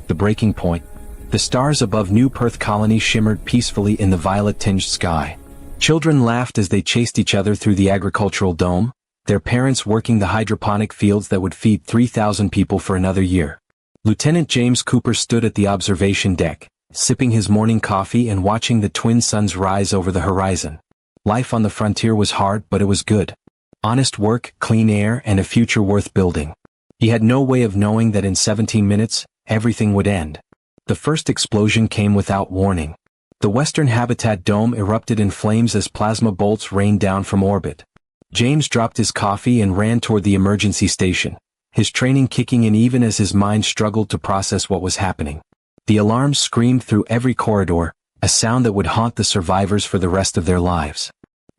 The breaking point. The stars above New Perth Colony shimmered peacefully in the violet-tinged sky. Children laughed as they chased each other through the agricultural dome, their parents working the hydroponic fields that would feed 3,000 people for another year. Lieutenant James Cooper stood at the observation deck, sipping his morning coffee and watching the twin suns rise over the horizon. Life on the frontier was hard, but it was good. Honest work, clean air, and a future worth building. He had no way of knowing that in 17 minutes, everything would end. The first explosion came without warning. The Western Habitat Dome erupted in flames as plasma bolts rained down from orbit. James dropped his coffee and ran toward the emergency station, his training kicking in even as his mind struggled to process what was happening. The alarms screamed through every corridor, a sound that would haunt the survivors for the rest of their lives.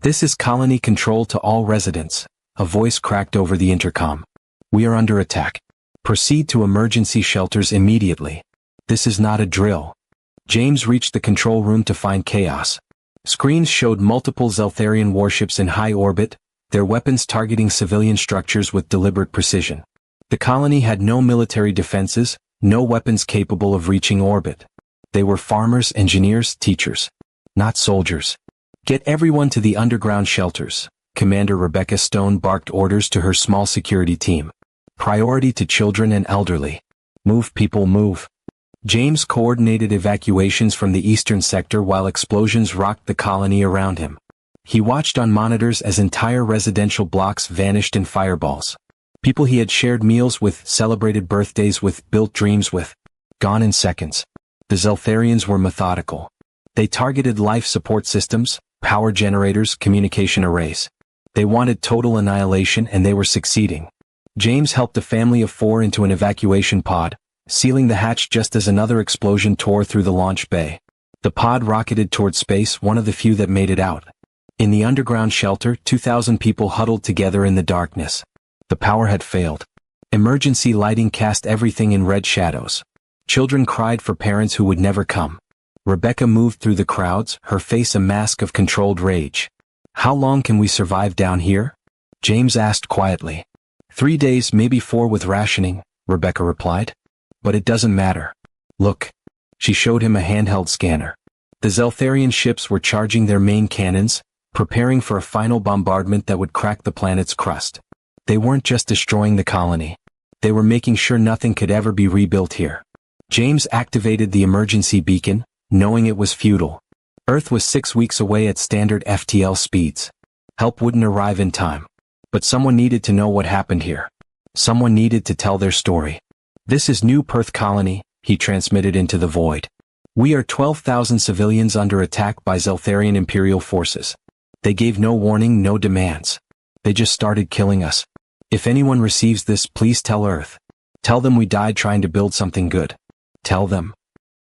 "This is colony control to all residents," a voice cracked over the intercom. "We are under attack. Proceed to emergency shelters immediately. This is not a drill." James reached the control room to find chaos. Screens showed multiple Zeltharian warships in high orbit, their weapons targeting civilian structures with deliberate precision. The colony had no military defenses, no weapons capable of reaching orbit. They were farmers, engineers, teachers. Not soldiers. "Get everyone to the underground shelters," Commander Rebecca Stone barked orders to her small security team. "Priority to children and elderly. Move people, move." James coordinated evacuations from the eastern sector while explosions rocked the colony around him. He watched on monitors as entire residential blocks vanished in fireballs. People he had shared meals with, celebrated birthdays with, built dreams with. Gone in seconds. The Zeltharians were methodical. They targeted life support systems, power generators, communication arrays. They wanted total annihilation, and they were succeeding. James helped a family of 4 into an evacuation pod, sealing the hatch just as another explosion tore through the launch bay. The pod rocketed toward space, one of the few that made it out. In the underground shelter, 2,000 people huddled together in the darkness. The power had failed. Emergency lighting cast everything in red shadows. Children cried for parents who would never come. Rebecca moved through the crowds, her face a mask of controlled rage. "How long can we survive down here?" James asked quietly. 3 days, maybe 4 with rationing," Rebecca replied. "But it doesn't matter. Look." She showed him a handheld scanner. The Zeltharian ships were charging their main cannons, preparing for a final bombardment that would crack the planet's crust. They weren't just destroying the colony. They were making sure nothing could ever be rebuilt here. James activated the emergency beacon, knowing it was futile. Earth was 6 weeks away at standard FTL speeds. Help wouldn't arrive in time. But someone needed to know what happened here. Someone needed to tell their story. "This is New Perth Colony," he transmitted into the void. "We are 12,000 civilians under attack by Zeltharian Imperial forces. They gave no warning, no demands. They just started killing us. If anyone receives this, please tell Earth. Tell them we died trying to build something good. Tell them."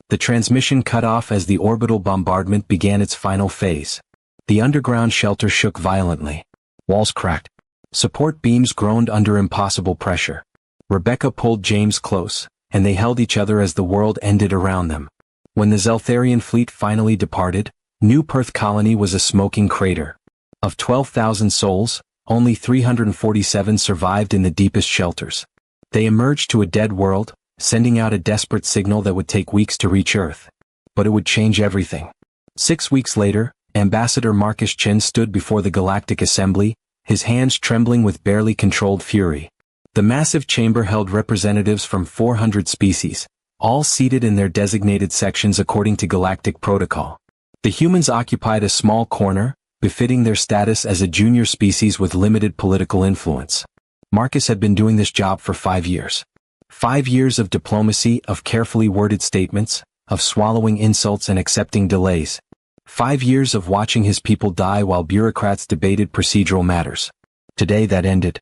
The transmission cut off as the orbital bombardment began its final phase. The underground shelter shook violently. Walls cracked. Support beams groaned under impossible pressure. Rebecca pulled James close, and they held each other as the world ended around them. When the Zeltharian fleet finally departed, New Perth Colony was a smoking crater. Of 12,000 souls, only 347 survived in the deepest shelters. They emerged to a dead world, sending out a desperate signal that would take weeks to reach Earth. But it would change everything. 6 weeks later, Ambassador Marcus Chin stood before the Galactic Assembly, his hands trembling with barely controlled fury. The massive chamber held representatives from 400 species, all seated in their designated sections according to galactic protocol. The humans occupied a small corner, befitting their status as a junior species with limited political influence. Marcus had been doing this job for 5 years. 5 years of diplomacy, of carefully worded statements, of swallowing insults and accepting delays. 5 years of watching his people die while bureaucrats debated procedural matters. Today that ended.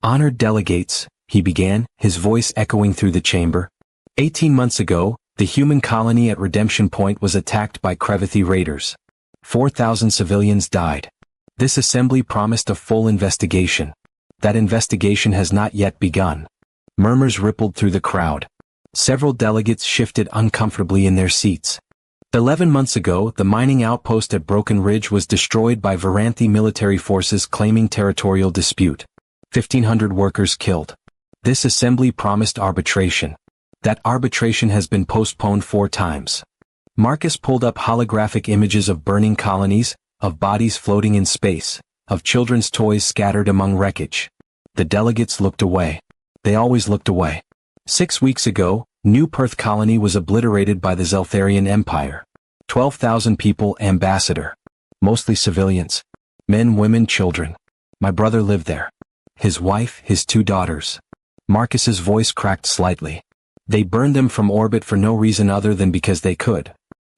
"Honored delegates," he began, his voice echoing through the chamber. 18 months ago, the human colony at Redemption Point was attacked by Crevathi raiders. 4,000 civilians died. This assembly promised a full investigation. That investigation has not yet begun. Murmurs rippled through the crowd. Several delegates shifted uncomfortably in their seats. 11 months ago, the mining outpost at Broken Ridge was destroyed by Varanthi military forces claiming territorial dispute. 1,500 workers killed. This assembly promised arbitration. That arbitration has been postponed 4 times. Marcus pulled up holographic images of burning colonies, of bodies floating in space, of children's toys scattered among wreckage. The delegates looked away. They always looked away. 6 weeks ago, New Perth colony was obliterated by the Zeltharian Empire. 12,000 people, ambassador. Mostly civilians. Men, women, children. My brother lived there. His wife, his 2 daughters. Marcus's voice cracked slightly. They burned them from orbit for no reason other than because they could.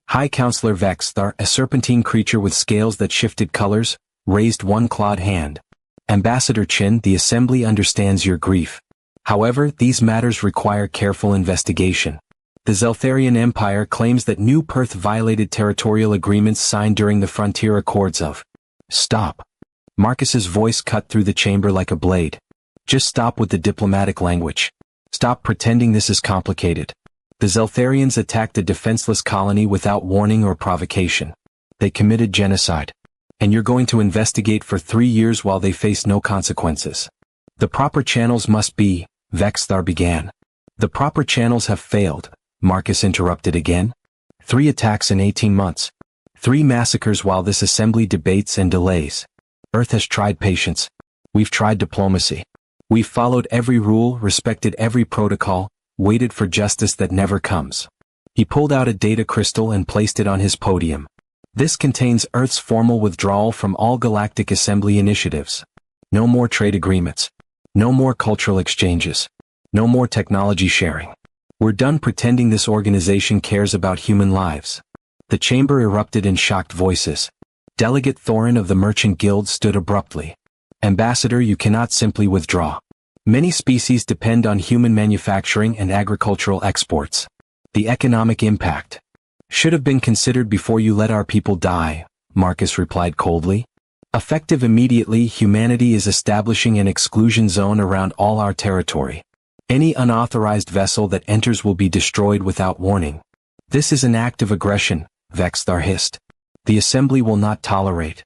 High Counselor Vexthar, a serpentine creature with scales that shifted colors, raised one clawed hand. Ambassador Chin, the Assembly understands your grief. However, these matters require careful investigation. The Zeltharian Empire claims that New Perth violated territorial agreements signed during the Frontier Accords of. Stop. Marcus's voice cut through the chamber like a blade. Just stop with the diplomatic language. Stop pretending this is complicated. The Zeltharians attacked a defenseless colony without warning or provocation. They committed genocide. And you're going to investigate for 3 years while they face no consequences. The proper channels must be, Vexthar began. The proper channels have failed, Marcus interrupted again. 3 attacks in 18 months. 3 massacres while this assembly debates and delays. Earth has tried patience. We've tried diplomacy. We've followed every rule, respected every protocol, waited for justice that never comes. He pulled out a data crystal and placed it on his podium. This contains Earth's formal withdrawal from all Galactic Assembly initiatives. No more trade agreements. No more cultural exchanges. No more technology sharing. We're done pretending this organization cares about human lives. The chamber erupted in shocked voices. Delegate Thorin of the Merchant Guild stood abruptly. Ambassador, you cannot simply withdraw. Many species depend on human manufacturing and agricultural exports. The economic impact should have been considered before you let our people die, Marcus replied coldly. Effective immediately, humanity is establishing an exclusion zone around all our territory. Any unauthorized vessel that enters will be destroyed without warning. This is an act of aggression, Vexthar hissed. The Assembly will not tolerate.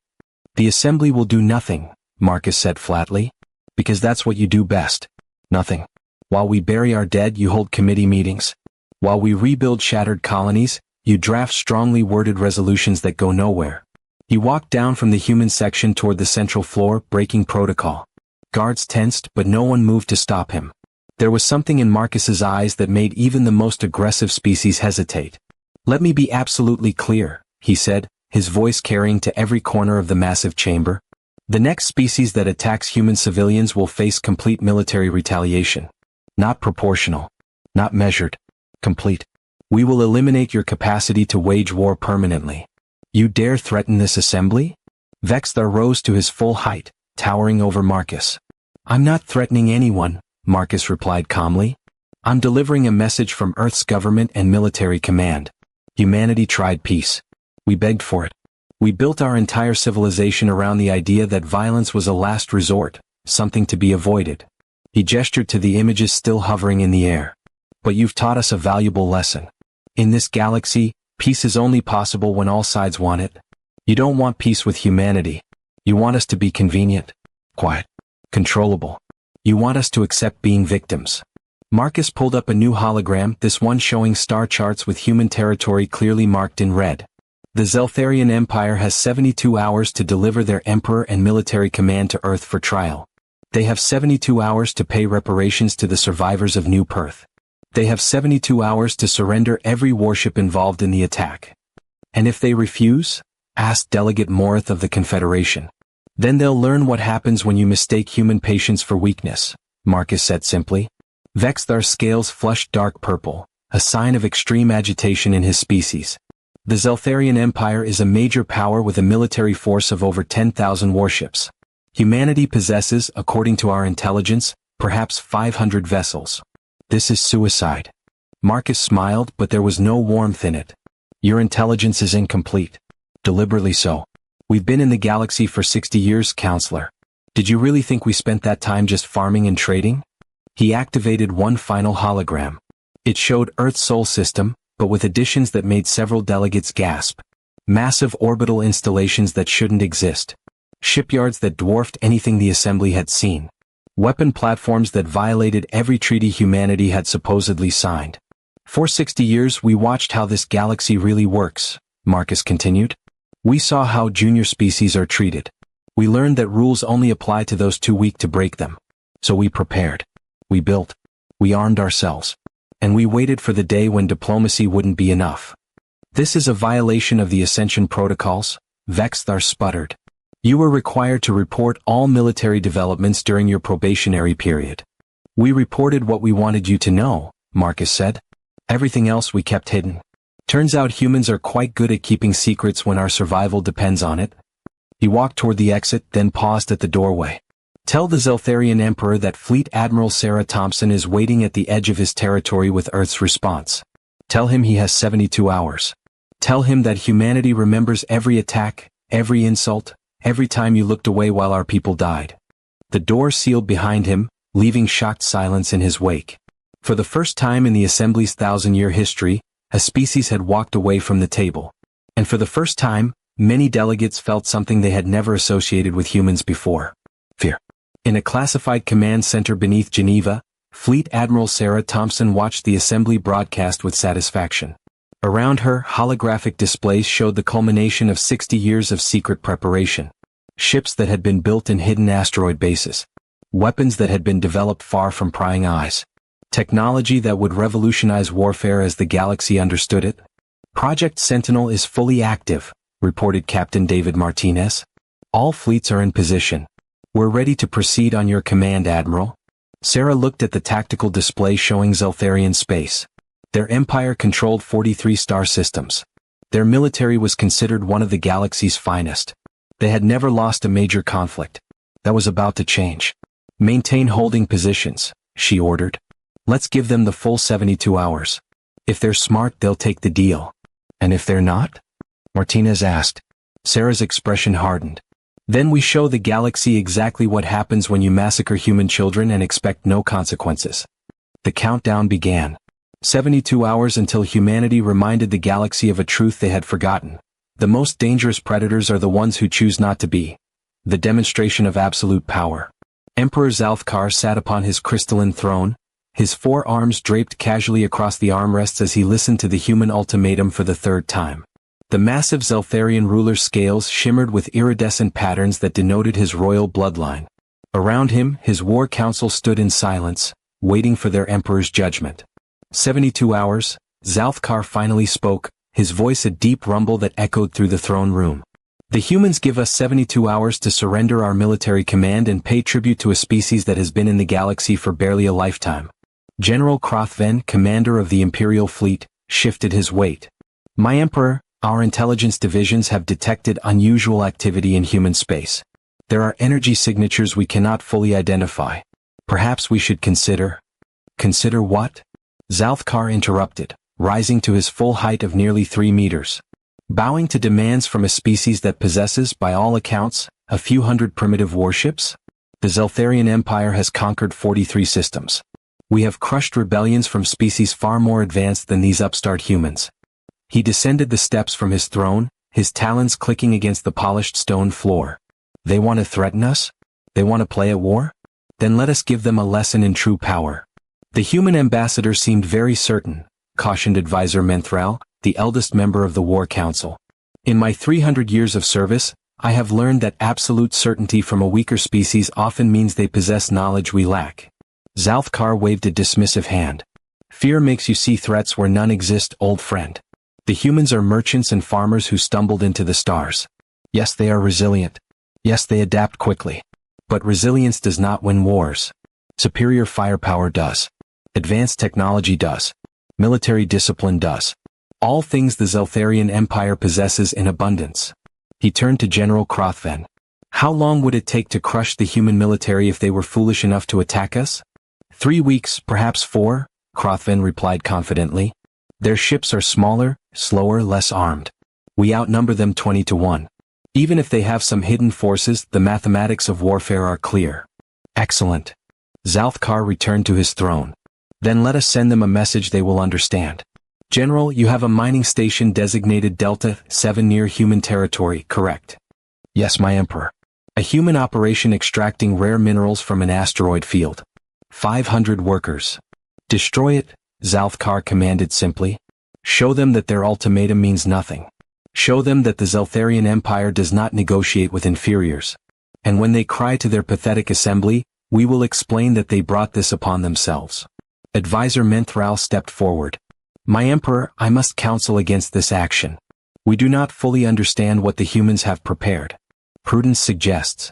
The Assembly will do nothing, Marcus said flatly. Because that's what you do best. Nothing. While we bury our dead, you hold committee meetings. While we rebuild shattered colonies, you draft strongly worded resolutions that go nowhere. He walked down from the human section toward the central floor, breaking protocol. Guards tensed, but no one moved to stop him. There was something in Marcus's eyes that made even the most aggressive species hesitate. Let me be absolutely clear, he said, his voice carrying to every corner of the massive chamber. The next species that attacks human civilians will face complete military retaliation. Not proportional. Not measured. Complete. We will eliminate your capacity to wage war permanently. You dare threaten this assembly? Vexthar rose to his full height, towering over Marcus. I'm not threatening anyone, Marcus replied calmly. I'm delivering a message from Earth's government and military command. Humanity tried peace. We begged for it. We built our entire civilization around the idea that violence was a last resort, something to be avoided. He gestured to the images still hovering in the air. But you've taught us a valuable lesson. In this galaxy, peace is only possible when all sides want it. You don't want peace with humanity. You want us to be convenient, quiet, controllable. You want us to accept being victims. Marcus pulled up a new hologram, this one showing star charts with human territory clearly marked in red. The Zeltharian Empire has 72 hours to deliver their emperor and military command to Earth for trial. They have 72 hours to pay reparations to the survivors of New Perth. They have 72 hours to surrender every warship involved in the attack. And if they refuse? Asked Delegate Morith of the Confederation. Then they'll learn what happens when you mistake human patience for weakness, Marcus said simply. Vexthar's scales flushed dark purple, a sign of extreme agitation in his species. The Zeltharian Empire is a major power with a military force of over 10,000 warships. Humanity possesses, according to our intelligence, perhaps 500 vessels. This is suicide. Marcus smiled, but there was no warmth in it. Your intelligence is incomplete. Deliberately so. We've been in the galaxy for 60 years, Counselor. Did you really think we spent that time just farming and trading? He activated one final hologram. It showed Earth's Sol system, but with additions that made several delegates gasp. Massive orbital installations that shouldn't exist. Shipyards that dwarfed anything the Assembly had seen. Weapon platforms that violated every treaty humanity had supposedly signed. For 60 years we watched how this galaxy really works, Marcus continued. We saw how junior species are treated. We learned that rules only apply to those too weak to break them. So we prepared. We built. We armed ourselves. And we waited for the day when diplomacy wouldn't be enough. This is a violation of the Ascension Protocols, Vexthar sputtered. You were required to report all military developments during your probationary period. We reported what we wanted you to know, Marcus said. Everything else we kept hidden. Turns out humans are quite good at keeping secrets when our survival depends on it. He walked toward the exit, then paused at the doorway. Tell the Zeltharian Emperor that Fleet Admiral Sarah Thompson is waiting at the edge of his territory with Earth's response. Tell him he has 72 hours. Tell him that humanity remembers every attack, every insult, every time you looked away while our people died. The door sealed behind him, leaving shocked silence in his wake. For the first time in the Assembly's 1,000-year history, a species had walked away from the table. And for the first time, many delegates felt something they had never associated with humans before. Fear. In a classified command center beneath Geneva, Fleet Admiral Sarah Thompson watched the assembly broadcast with satisfaction. Around her, holographic displays showed the culmination of 60 years of secret preparation. Ships that had been built in hidden asteroid bases. Weapons that had been developed far from prying eyes. Technology that would revolutionize warfare as the galaxy understood it. Project Sentinel is fully active, reported Captain David Martinez. All fleets are in position. We're ready to proceed on your command, Admiral. Sarah looked at the tactical display showing Zeltharian space. Their empire controlled 43 star systems. Their military was considered one of the galaxy's finest. They had never lost a major conflict. That was about to change. Maintain holding positions, she ordered. Let's give them the full 72 hours. If they're smart, they'll take the deal. And if they're not? Martinez asked. Sarah's expression hardened. Then we show the galaxy exactly what happens when you massacre human children and expect no consequences. The countdown began. 72 hours until humanity reminded the galaxy of a truth they had forgotten. The most dangerous predators are the ones who choose not to be. The demonstration of absolute power. Emperor Zalthkar sat upon his crystalline throne, his 4 arms draped casually across the armrests as he listened to the human ultimatum for the 3rd time. The massive Zeltharian ruler's scales shimmered with iridescent patterns that denoted his royal bloodline. Around him, his war council stood in silence, waiting for their emperor's judgment. 72 hours, Zalthkar finally spoke, his voice a deep rumble that echoed through the throne room. The humans give us 72 hours to surrender our military command and pay tribute to a species that has been in the galaxy for barely a lifetime. General Krothven, commander of the Imperial fleet, shifted his weight. My Emperor, our intelligence divisions have detected unusual activity in human space. There are energy signatures we cannot fully identify. Perhaps we should consider... Consider what? Zalthkar interrupted, rising to his full height of nearly 3 meters. Bowing to demands from a species that possesses, by all accounts, a few hundred primitive warships? The Zeltharian Empire has conquered 43 systems. We have crushed rebellions from species far more advanced than these upstart humans. He descended the steps from his throne, his talons clicking against the polished stone floor. They want to threaten us? They want to play at war? Then let us give them a lesson in true power. The human ambassador seemed very certain, cautioned Advisor Menthral, the eldest member of the War Council. In my 300 years of service, I have learned that absolute certainty from a weaker species often means they possess knowledge we lack. Zalthkar waved a dismissive hand. Fear makes you see threats where none exist, old friend. The humans are merchants and farmers who stumbled into the stars. Yes, they are resilient. Yes, they adapt quickly. But resilience does not win wars. Superior firepower does. Advanced technology does. Military discipline does. All things the Zeltharian Empire possesses in abundance. He turned to General Krothven. How long would it take to crush the human military if they were foolish enough to attack us? 3 weeks, perhaps 4, Krothven replied confidently. Their ships are smaller, slower, less armed. We outnumber them 20 to 1. Even if they have some hidden forces, the mathematics of warfare are clear. Excellent. Zalthkar returned to his throne. Then let us send them a message they will understand. General, you have a mining station designated Delta 7 near human territory, correct? Yes, my Emperor. A human operation extracting rare minerals from an asteroid field. 500 workers. Destroy it, Zalthkar commanded simply. Show them that their ultimatum means nothing. Show them that the Zeltharian Empire does not negotiate with inferiors. And when they cry to their pathetic assembly, we will explain that they brought this upon themselves. Advisor Menthral stepped forward. My Emperor, I must counsel against this action. We do not fully understand what the humans have prepared. Prudence suggests.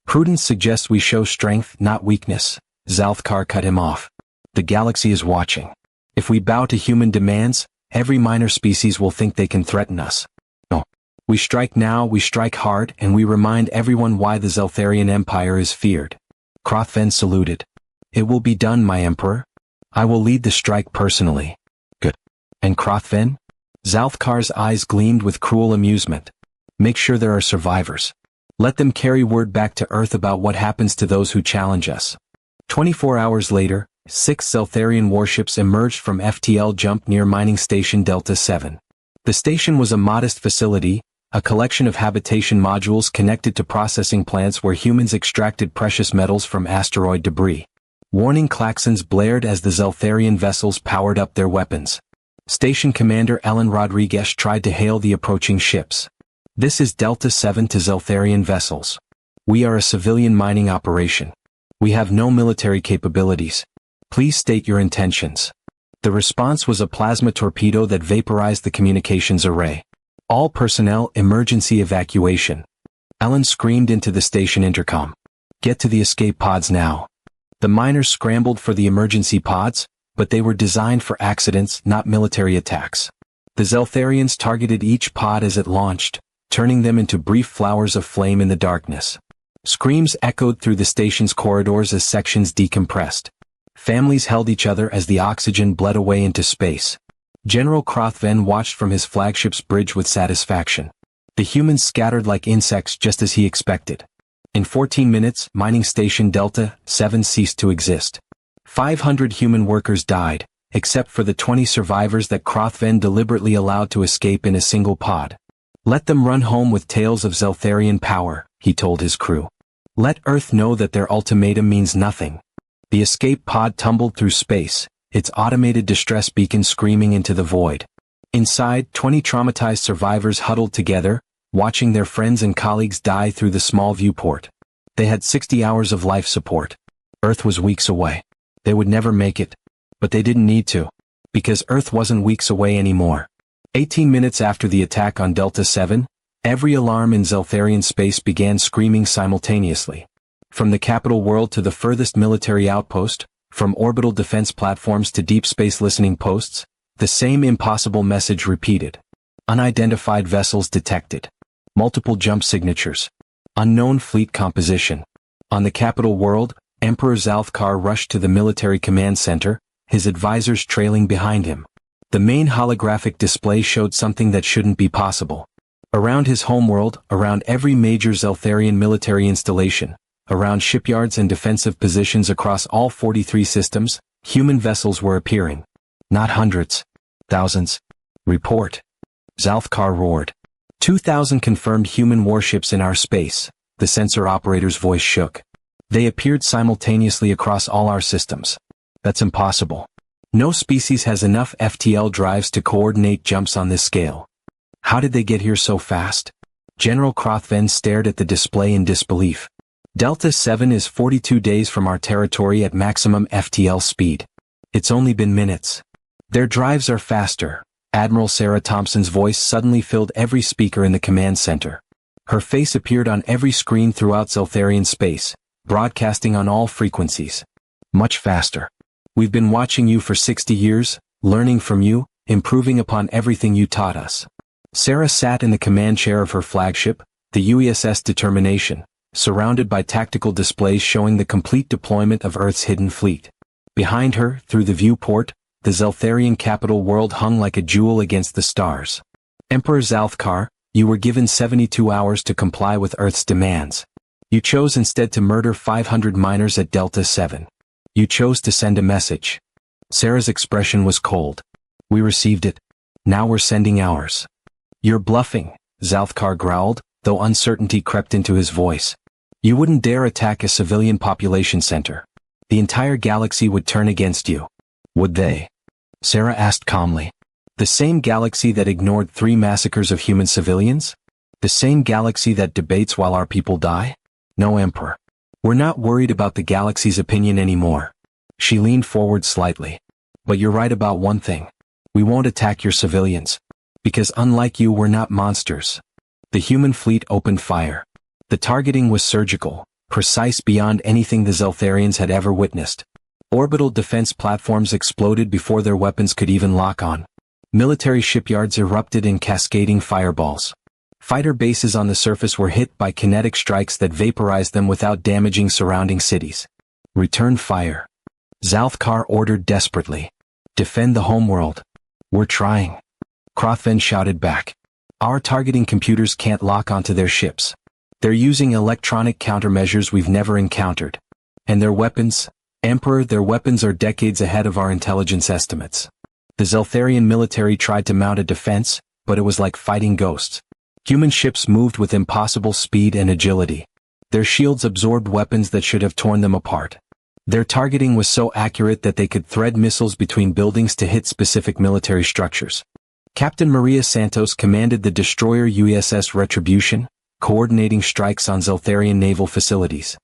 Prudence suggests we show strength, not weakness. Zalthkar cut him off. The galaxy is watching. If we bow to human demands, every minor species will think they can threaten us. No. We strike now, we strike hard, and we remind everyone why the Zeltharian Empire is feared. Krothven saluted. It will be done, my Emperor. I will lead the strike personally. Good. And Krothven? Zalthkar's eyes gleamed with cruel amusement. Make sure there are survivors. Let them carry word back to Earth about what happens to those who challenge us. 24 hours later, 6 Zeltharian warships emerged from FTL Jump near mining station Delta 7. The station was a modest facility, a collection of habitation modules connected to processing plants where humans extracted precious metals from asteroid debris. Warning klaxons blared as the Zeltharian vessels powered up their weapons. Station Commander Ellen Rodriguez tried to hail the approaching ships. This is Delta 7 to Zeltharian vessels. We are a civilian mining operation. We have no military capabilities. Please state your intentions. The response was a plasma torpedo that vaporized the communications array. All personnel, emergency evacuation. Ellen screamed into the station intercom. Get to the escape pods now. The miners scrambled for the emergency pods, but they were designed for accidents, not military attacks. The Zeltharians targeted each pod as it launched, turning them into brief flowers of flame in the darkness. Screams echoed through the station's corridors as sections decompressed. Families held each other as the oxygen bled away into space. General Krothven watched from his flagship's bridge with satisfaction. The humans scattered like insects just as he expected. In 14 minutes, mining station Delta 7 ceased to exist. 500 human workers died, except for the 20 survivors that Krothven deliberately allowed to escape in a single pod. Let them run home with tales of Zeltharian power, he told his crew. Let Earth know that their ultimatum means nothing. The escape pod tumbled through space, its automated distress beacon screaming into the void. Inside, 20 traumatized survivors huddled together, watching their friends and colleagues die through the small viewport. They had 60 hours of life support. Earth was weeks away. They would never make it. But they didn't need to. Because Earth wasn't weeks away anymore. 18 minutes after the attack on Delta 7, every alarm in Zeltharian space began screaming simultaneously. From the capital world to the furthest military outpost, from orbital defense platforms to deep space listening posts, the same impossible message repeated. Unidentified vessels detected. Multiple jump signatures. Unknown fleet composition. On the capital world, Emperor Zalthkar rushed to the military command center, his advisors trailing behind him. The main holographic display showed something that shouldn't be possible. Around his homeworld, around every major Zeltharian military installation, around shipyards and defensive positions across all 43 systems, human vessels were appearing. Not hundreds. Thousands. Report. Zalthkar roared. 2,000 confirmed human warships in our space. The sensor operator's voice shook. They appeared simultaneously across all our systems. That's impossible. No species has enough FTL drives to coordinate jumps on this scale. How did they get here so fast? General Krothven stared at the display in disbelief. Delta 7 is 42 days from our territory at maximum FTL speed. It's only been minutes. Their drives are faster. Admiral Sarah Thompson's voice suddenly filled every speaker in the command center. Her face appeared on every screen throughout Zeltharian space, broadcasting on all frequencies. Much faster. We've been watching you for 60 years, learning from you, improving upon everything you taught us. Sarah sat in the command chair of her flagship, the UESS Determination, surrounded by tactical displays showing the complete deployment of Earth's hidden fleet. Behind her, through the viewport, the Zeltharian capital world hung like a jewel against the stars. Emperor Zalthkar, you were given 72 hours to comply with Earth's demands. You chose instead to murder 500 miners at Delta 7. You chose to send a message. Sarah's expression was cold. We received it. Now we're sending ours. You're bluffing, Zalthkar growled, though uncertainty crept into his voice. You wouldn't dare attack a civilian population center. The entire galaxy would turn against you. Would they? Sarah asked calmly. The same galaxy that ignored 3 massacres of human civilians? The same galaxy that debates while our people die? No, Emperor. We're not worried about the galaxy's opinion anymore. She leaned forward slightly. But you're right about one thing. We won't attack your civilians. Because unlike you, we're not monsters. The human fleet opened fire. The targeting was surgical, precise beyond anything the Zeltharians had ever witnessed. Orbital defense platforms exploded before their weapons could even lock on. Military shipyards erupted in cascading fireballs. Fighter bases on the surface were hit by kinetic strikes that vaporized them without damaging surrounding cities. Return fire. Zalthkar ordered desperately. Defend the homeworld. We're trying. Krothven shouted back. Our targeting computers can't lock onto their ships. They're using electronic countermeasures we've never encountered. And their weapons, Emperor, their weapons are decades ahead of our intelligence estimates. The Zeltharian military tried to mount a defense, but it was like fighting ghosts. Human ships moved with impossible speed and agility. Their shields absorbed weapons that should have torn them apart. Their targeting was so accurate that they could thread missiles between buildings to hit specific military structures. Captain Maria Santos commanded the destroyer USS Retribution, coordinating strikes on Zeltharian naval facilities.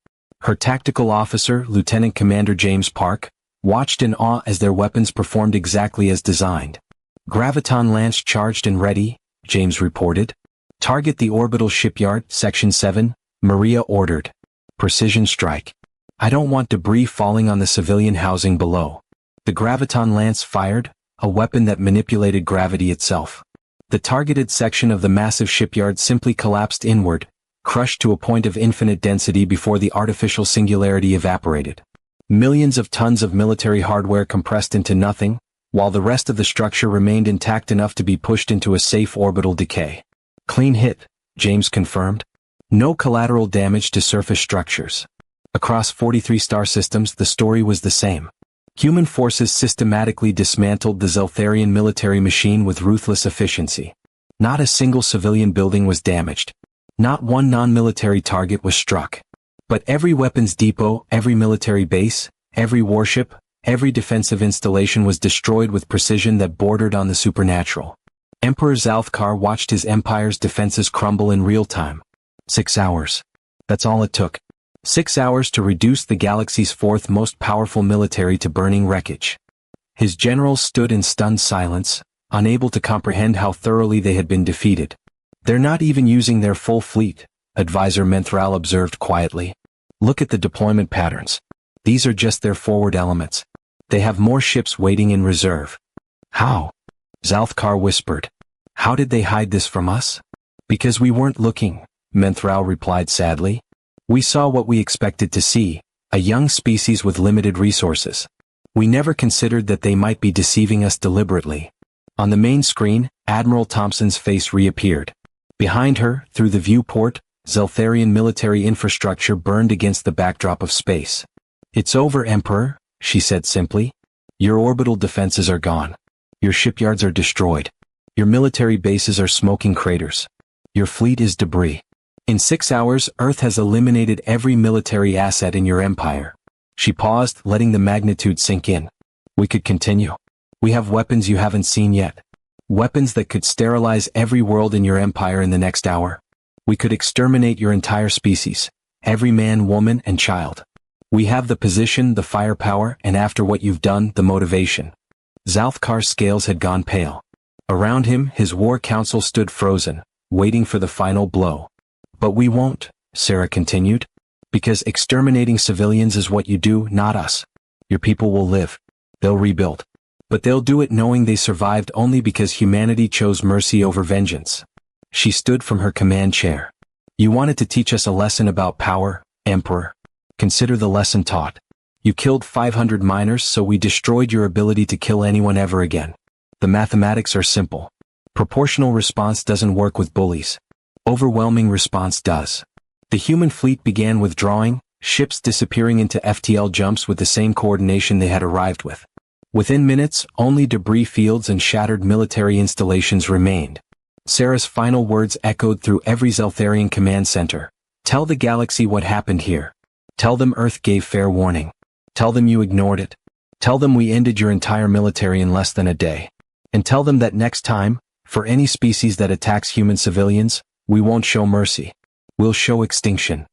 Her tactical officer, Lieutenant Commander James Park, watched in awe as their weapons performed exactly as designed. Graviton Lance charged and ready, James reported. Target the orbital shipyard, Section 7, Maria ordered. Precision strike. I don't want debris falling on the civilian housing below. The Graviton Lance fired, a weapon that manipulated gravity itself. The targeted section of the massive shipyard simply collapsed inward, crushed to a point of infinite density before the artificial singularity evaporated. Millions of tons of military hardware compressed into nothing, while the rest of the structure remained intact enough to be pushed into a safe orbital decay. Clean hit, James confirmed. No collateral damage to surface structures. Across 43 star systems, the story was the same. Human forces systematically dismantled the Zeltharian military machine with ruthless efficiency. Not a single civilian building was damaged. Not one non-military target was struck. But every weapons depot, every military base, every warship, every defensive installation was destroyed with precision that bordered on the supernatural. Emperor Zalthkar watched his empire's defenses crumble in real time. 6 hours. That's all it took. 6 hours to reduce the galaxy's 4th most powerful military to burning wreckage. His generals stood in stunned silence, unable to comprehend how thoroughly they had been defeated. They're not even using their full fleet, Advisor Menthral observed quietly. Look at the deployment patterns. These are just their forward elements. They have more ships waiting in reserve. How? Zalthkar whispered. How did they hide this from us? Because we weren't looking, Menthral replied sadly. We saw what we expected to see, a young species with limited resources. We never considered that they might be deceiving us deliberately. On the main screen, Admiral Thompson's face reappeared. Behind her, through the viewport, Zeltharian military infrastructure burned against the backdrop of space. It's over, Emperor, she said simply. Your orbital defenses are gone. Your shipyards are destroyed. Your military bases are smoking craters. Your fleet is debris. In 6 hours, Earth has eliminated every military asset in your empire. She paused, letting the magnitude sink in. We could continue. We have weapons you haven't seen yet. Weapons that could sterilize every world in your empire in the next hour. We could exterminate your entire species, every man, woman, and child. We have the position, the firepower, and after what you've done, the motivation. Zalthkar's scales had gone pale. Around him, his war council stood frozen, waiting for the final blow. But we won't, Sarah continued. Because exterminating civilians is what you do, not us. Your people will live. They'll rebuild. But they'll do it knowing they survived only because humanity chose mercy over vengeance. She stood from her command chair. You wanted to teach us a lesson about power, Emperor. Consider the lesson taught. You killed 500 miners, so we destroyed your ability to kill anyone ever again. The mathematics are simple. Proportional response doesn't work with bullies. Overwhelming response does. The human fleet began withdrawing, ships disappearing into FTL jumps with the same coordination they had arrived with. Within minutes, only debris fields and shattered military installations remained. Sarah's final words echoed through every Zeltharian command center. Tell the galaxy what happened here. Tell them Earth gave fair warning. Tell them you ignored it. Tell them we ended your entire military in less than a day. And tell them that next time, for any species that attacks human civilians, we won't show mercy. We'll show extinction."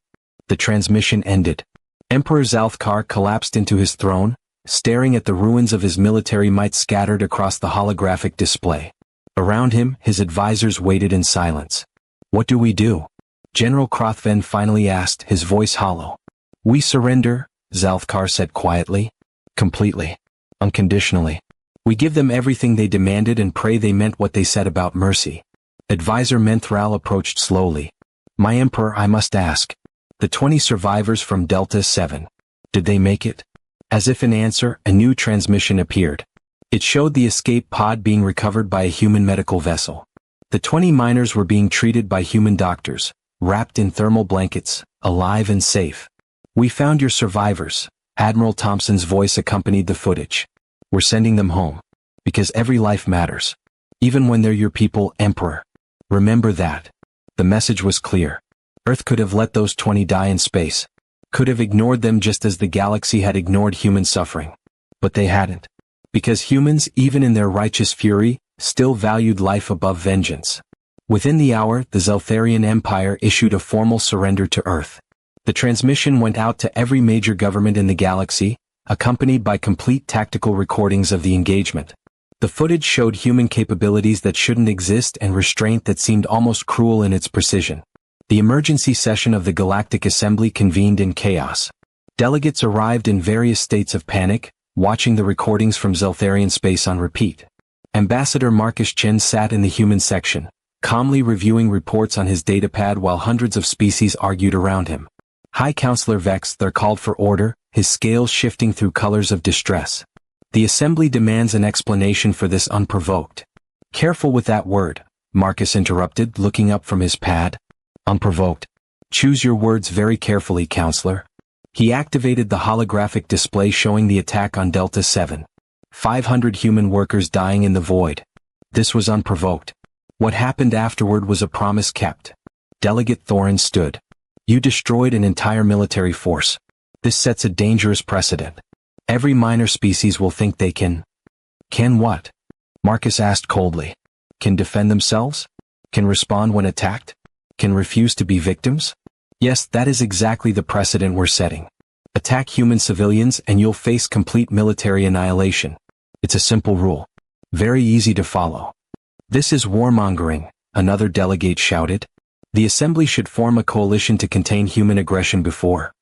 The transmission ended. Emperor Zalthkar collapsed into his throne, staring at the ruins of his military might scattered across the holographic display. Around him, his advisors waited in silence. "What do we do?" General Krothven finally asked, his voice hollow. "We surrender," Zalthkar said quietly. "Completely. Unconditionally. We give them everything they demanded and pray they meant what they said about mercy." Advisor Menthral approached slowly. "My Emperor, I must ask. The 20 survivors from Delta 7. Did they make it?" As if in answer, a new transmission appeared. It showed the escape pod being recovered by a human medical vessel. The 20 miners were being treated by human doctors, wrapped in thermal blankets, alive and safe. "We found your survivors," Admiral Thompson's voice accompanied the footage. "We're sending them home. Because every life matters. Even when they're your people, Emperor. Remember that." The message was clear. Earth could have let those 20 die in space. Could have ignored them just as the galaxy had ignored human suffering. But they hadn't. Because humans, even in their righteous fury, still valued life above vengeance. Within the hour, the Zeltharian Empire issued a formal surrender to Earth. The transmission went out to every major government in the galaxy, accompanied by complete tactical recordings of the engagement. The footage showed human capabilities that shouldn't exist and restraint that seemed almost cruel in its precision. The emergency session of the Galactic Assembly convened in chaos. Delegates arrived in various states of panic, watching the recordings from Zeltharian space on repeat. Ambassador Marcus Chen sat in the human section, calmly reviewing reports on his datapad while hundreds of species argued around him. High Counselor Vexthar called for order, his scales shifting through colors of distress. "The Assembly demands an explanation for this unprovoked." "Careful with that word," Marcus interrupted, looking up from his pad. "Unprovoked. Choose your words very carefully, Counselor." He activated the holographic display showing the attack on Delta 7. 500 human workers dying in the void. This was unprovoked. What happened afterward was a promise kept. Delegate Thorin stood. "You destroyed an entire military force. This sets a dangerous precedent. Every minor species will think they can." "Can what?" Marcus asked coldly. "Can defend themselves? Can respond when attacked? Can refuse to be victims? Yes, that is exactly the precedent we're setting. Attack human civilians and you'll face complete military annihilation. It's a simple rule. Very easy to follow." "This is warmongering," another delegate shouted. "The Assembly should form a coalition to contain human aggression before."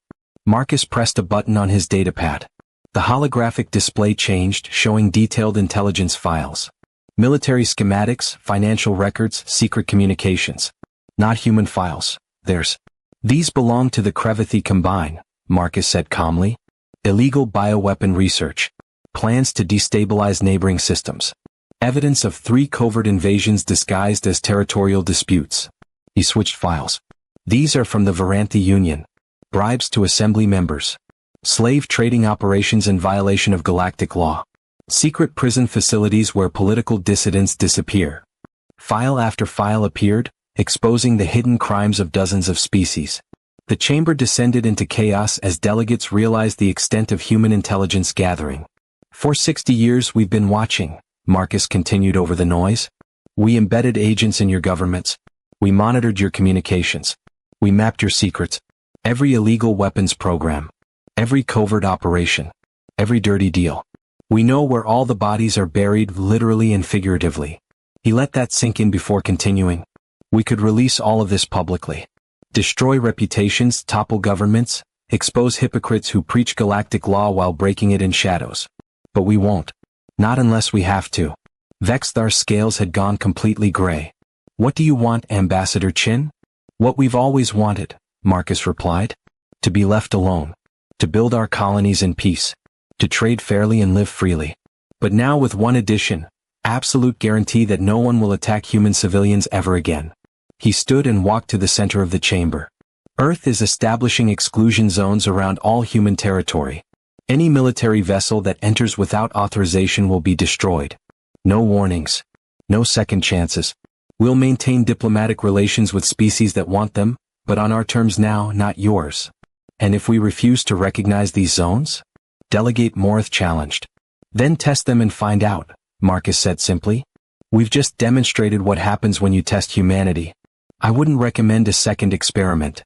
Marcus pressed a button on his datapad. The holographic display changed, showing detailed intelligence files. Military schematics, financial records, secret communications. Not human files. These belong to the Krevithi Combine, Marcus said calmly. Illegal bioweapon research. Plans to destabilize neighboring systems. Evidence of 3 covert invasions disguised as territorial disputes. He switched files. These are from the Varanthi Union. Bribes to Assembly members. Slave trading operations in violation of galactic law. Secret prison facilities where political dissidents disappear. File after file appeared, exposing the hidden crimes of dozens of species. The chamber descended into chaos as delegates realized the extent of human intelligence gathering. "For 60 years we've been watching," Marcus continued over the noise. "We embedded agents in your governments. We monitored your communications. We mapped your secrets. Every illegal weapons program. Every covert operation. Every dirty deal. We know where all the bodies are buried, literally and figuratively." He let that sink in before continuing. "We could release all of this publicly. Destroy reputations, topple governments, expose hypocrites who preach galactic law while breaking it in shadows. But we won't. Not unless we have to." Vexthar's scales had gone completely gray. "What do you want, Ambassador Chin?" "What we've always wanted," Marcus replied. "To be left alone. To build our colonies in peace. To trade fairly and live freely. But now with one addition, absolute guarantee that no one will attack human civilians ever again." He stood and walked to the center of the chamber. "Earth is establishing exclusion zones around all human territory. Any military vessel that enters without authorization will be destroyed. No warnings. No second chances. We'll maintain diplomatic relations with species that want them, but on our terms now, not yours. And if we refuse to recognize these zones?" Delegate Morith challenged. Then test them and find out, Marcus said simply. We've just demonstrated what happens when you test humanity. I wouldn't recommend a second experiment.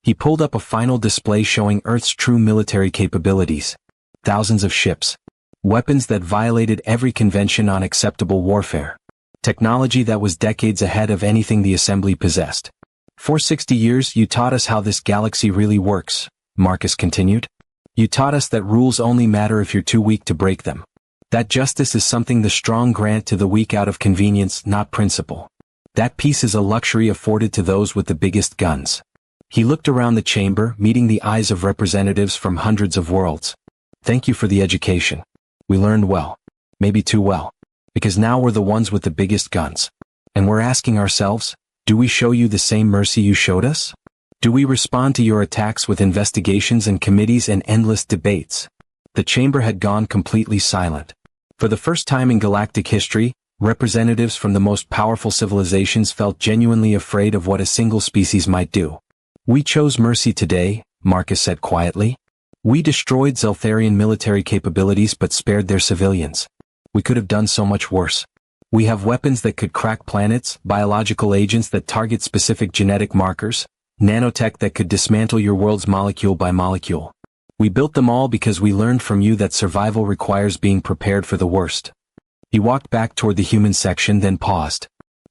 He pulled up a final display showing Earth's true military capabilities. Thousands of ships. Weapons that violated every convention on acceptable warfare. Technology that was decades ahead of anything the Assembly possessed. For 60 years you taught us how this galaxy really works, Marcus continued. You taught us that rules only matter if you're too weak to break them. That justice is something the strong grant to the weak out of convenience, not principle. That peace is a luxury afforded to those with the biggest guns. He looked around the chamber, meeting the eyes of representatives from hundreds of worlds. Thank you for the education. We learned well. Maybe too well. Because now we're the ones with the biggest guns. And we're asking ourselves, do we show you the same mercy you showed us? Do we respond to your attacks with investigations and committees and endless debates? The chamber had gone completely silent. For the first time in galactic history, representatives from the most powerful civilizations felt genuinely afraid of what a single species might do. We chose mercy today, Marcus said quietly. We destroyed Zeltharian military capabilities but spared their civilians. We could have done so much worse. We have weapons that could crack planets, biological agents that target specific genetic markers, nanotech that could dismantle your worlds molecule by molecule. We built them all because we learned from you that survival requires being prepared for the worst. He walked back toward the human section, then paused.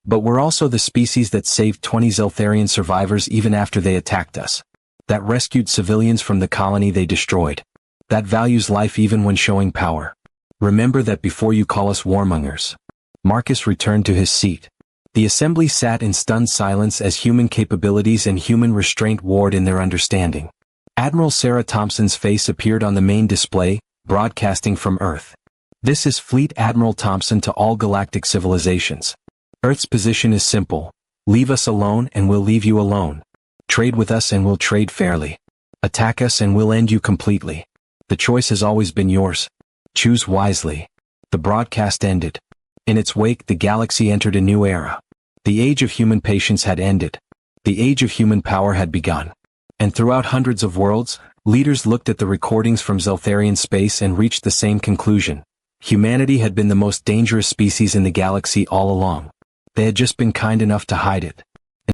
But we're also the species that saved 20 Zeltharian survivors even after they attacked us. That rescued civilians from the colony they destroyed. That values life even when showing power. Remember that before you call us warmongers. Marcus returned to his seat. The assembly sat in stunned silence as human capabilities and human restraint warred in their understanding. Admiral Sarah Thompson's face appeared on the main display, broadcasting from Earth. This is Fleet Admiral Thompson to all galactic civilizations. Earth's position is simple. Leave us alone and we'll leave you alone. Trade with us and we'll trade fairly. Attack us and we'll end you completely. The choice has always been yours. Choose wisely. The broadcast ended. In its wake, the galaxy entered a new era. The age of human patience had ended. The age of human power had begun. And throughout hundreds of worlds, leaders looked at the recordings from Zeltharian space and reached the same conclusion. Humanity had been the most dangerous species in the galaxy all along. They had just been kind enough to hide it.